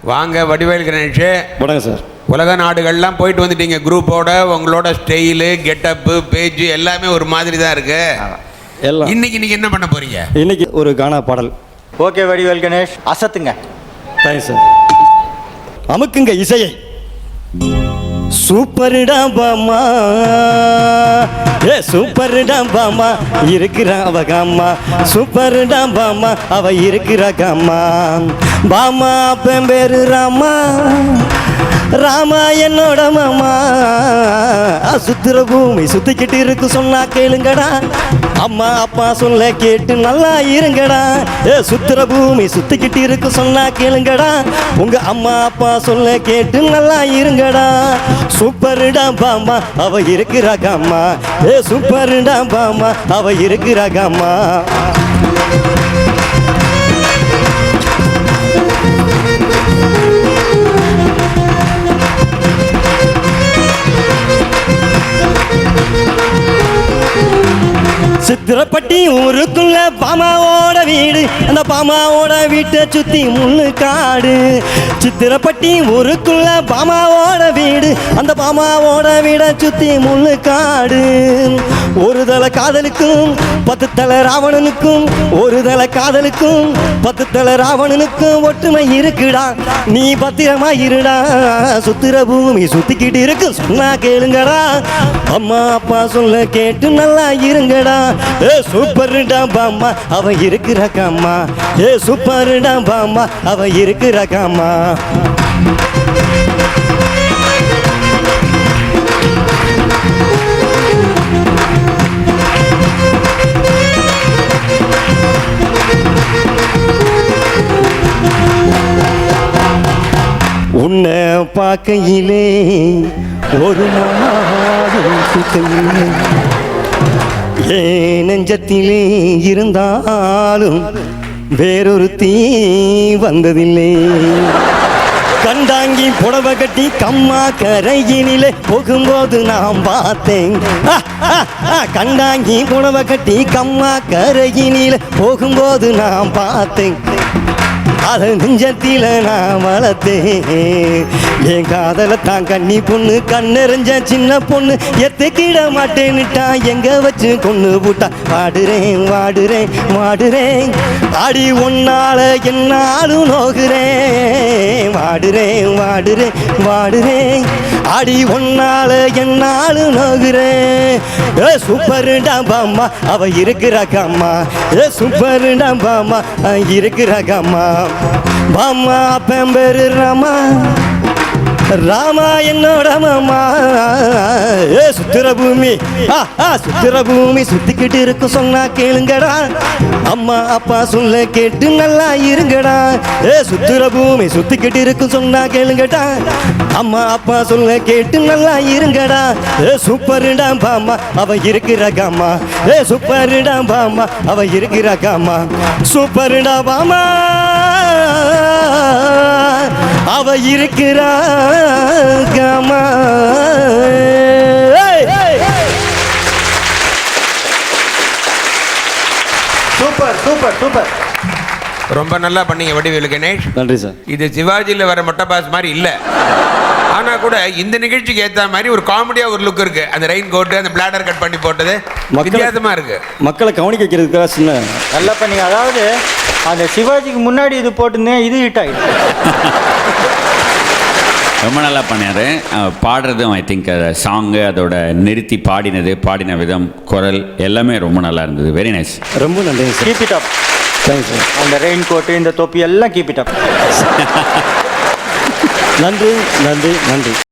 வாங்க வடிவேல் கணேஷ். வணக்கம் சார். உலக நாடுகள்லாம் போயிட்டு வந்துட்டீங்க குரூப்போட. உங்களோட ஸ்டைலு, கெட்டப்பு, பேச்சு எல்லாமே ஒரு மாதிரி தான் இருக்கு. எல்லாம் இன்னைக்கு நீங்க என்ன பண்ண போறீங்க? இன்னைக்கு ஒரு கானா பாடல். ஓகே வடிவேல் கணேஷ், அசத்துங்க. Thanks sir. அமுக்குங்க இசையை. சூப்பர்டா பாமா, சூப்பர்டா பாமா, இருக்கிறா அவ காமா. சூப்பர்டா பாமா, அவ இருக்கிறா காமா. பாமா அப்பன் பேரு ராமா, ராமா என்னோட மாமா. சுத்துற பூமி சுத்திக்கிட்டு இருக்கு சொன்னா கேளுங்கடா. அம்மா அப்பா சொல்ல கேட்டு நல்லா இருங்கடா. சுத்துற பூமி சுத்திக்கிட்டு இருக்கு சொன்னா கேளுங்கடா. உங்க அம்மா அப்பா சொல்ல கேட்டு நல்லா இருங்கடா. சூப்பர்டா பாமா, அவ இருக்கிறா காமா. சூப்பர்டா பாமா, அவ இருக்கிறா காமா. சித்திரப்பட்டி ஊருக்குள்ள பாமாவோட வீடு, அந்த பாமாவோட வீட்டை சுத்தி முள்ளு காடு. சித்திரப்பட்டி ஊருக்குள்ள பாமாவோட வீடு, அந்த பாமாவோட வீடை சுத்தி முள்ளு காடு. ஒரு தலை காதலுக்கும் 10 தலை ராவணனுக்கும், ஒரு தலை காதலுக்கும் 10 தலை ராவணனுக்கும் ஒற்றுமை இருக்குடா. நீ பத்திரமா இருடா. சுத்திர பூமி சுத்திக்கிட்டு இருக்கு சொன்னா கேளுங்கடா. அம்மா அப்பா சொல்ல கேட்டு நல்லா இருங்கடா. சூப்பர்டா பாமா, அவ இருக்கிற காமா. சூப்பர்டா பாமா, அவ இருக்கிற காமா. உன்னை பார்க்கையிலே ஒரு மாதம் சுத்தையிலே ஏன் நெஞ்சத்திலே இருந்தாலும் வேறொரு தீ வந்ததில்லை. கண்டாங்கி புடவை கட்டி கம்மா கரையினிலே போகும்போது நான் பார்த்தேன். கண்டாங்கி புடவை கட்டி கம்மா கரையினிலே போகும்போது நான் பார்த்தேன். அதை நெஞ்சத்தில நான் வளர்த்தேன். என் காதலை தான் கண்ணி பொண்ணு, கண்ணெறிஞ்ச சின்ன பொண்ணு எத்துக்கிட மாட்டேன்னுட்டா எங்க வச்சு கொண்டு போட்டா. வாடுறேன் வாடுறேன் வாடுறேன், ஆடி ஒன்னால என்னாலும் நோகுறேன். வாடுறேன் வாடுறேன் வாடுறேன், ஆடி ஒன்னால என்னாலும் நோகுறேன். சூப்பர்டா பாமா, அவ இருக்கிற காமா. சூப்பர்டா பாமா, இருக்கிற காமா. பாமா அப்பன் பேரு ராமா, ராமா என்னோட மாமா. சுத்திர பூமி சுத்திர பூமி சுத்திக்கிட்டு இருக்கு சொன்னா கேளுங்கடா. அம்மா அப்பா சொல்ல கேட்டு நல்லா இருங்கடா. சுத்திர பூமி சுத்திக்கிட்டு இருக்கு சொன்னா கேளுங்கடா. அம்மா அப்பா சொல்ல கேட்டு நல்லா இருங்கடா. சூப்பர்டா பாமா, அவ இருக்கிற காமா. சூப்பர்டா பாமா, அவ இருக்கிற காமா. சூப்பர்டா பாமா, அவ இருக்கிறா காமா. Super super super. ரொம்ப நல்லா பண்ணீங்க வடிவேலு கணேஷ். நன்றி சார். இது சிவாஜியில் வர மொட்டை பாஸ் மாதிரி இல்லை. ஆனால் கூட இந்த நிகழ்ச்சிக்கு ஏற்ற மாதிரி ஒரு காமெடியாக ஒரு லுக் இருக்கு. அந்த ரெயின் கோட்டு, அந்த பிளாடர் கட் பண்ணி போட்டது வித்தியாசமா இருக்கு. மக்களை கவனிக்க வைக்கிறதுக்காக சின்ன நல்லா பண்ணீங்க. அதாவது அந்த சிவாஜிக்கு முன்னாடி இது போட்டிருந்தேன், இது ஹிட் ஆகிடுச்சு. ரொம்ப நல்லா பண்ணார். பாடுறதும் ஐ திங்க் சாங்கு, அதோட நிறுத்தி பாடின விதம், குரல் எல்லாமே ரொம்ப நல்லா இருந்தது. Very nice. ரொம்ப நன்றி sir. Keep it up. Thanks sir. அந்த ரெயின் கோட்டு, இந்த தொப்பி எல்லாம் கீப் இட் அப். நன்றி நன்றி நன்றி.